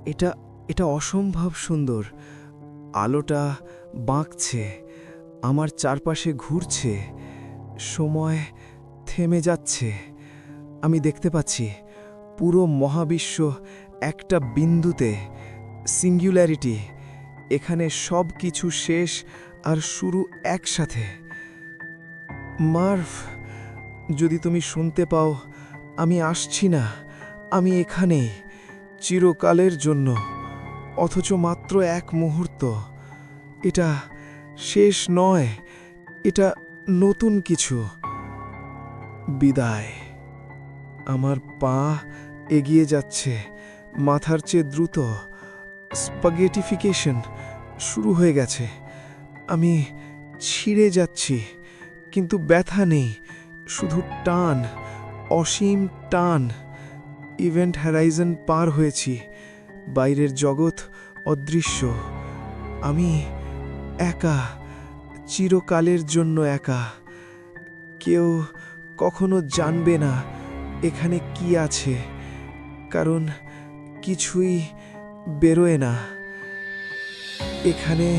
এটা এটা অসম্ভব সুন্দর। আলোটা বাঁকছে, আমার চারপাশে ঘুরছে, সময় থেমে যাচ্ছে। আমি দেখতে পাচ্ছি পুরো মহাবিশ্ব একটা বিন্দুতে, সিঙ্গুলারিটি। এখানে সব কিছু শেষ আর শুরু একসাথে। মার্ভ, যদি তুমি শুনতে পাও, আমি আসছি না, আমি এখানেই, চিরকালের জন্য, অথচ মাত্র এক মুহূর্ত। এটা শেষ নয়, এটা নতুন কিছু। বিদায়। আমার পা এগিয়ে যাচ্ছে, মাথার চেয়ে দ্রুত। স্পাগেটিফিকেশন শুরু হয়ে গেছে। আমি ছিঁড়ে যাচ্ছি, কিন্তু ব্যথা নেই, শুধু টান, অসীম টান। ইভেন্ট হ্যারাইজন পার হয়েছি, বাইরের জগৎ অদৃশ্য। আমি একা, চিরকালের জন্য একা। কেউ কখনো জানবে না এখানে কি আছে, কারণ কিছুই বেরোয় না। এখানে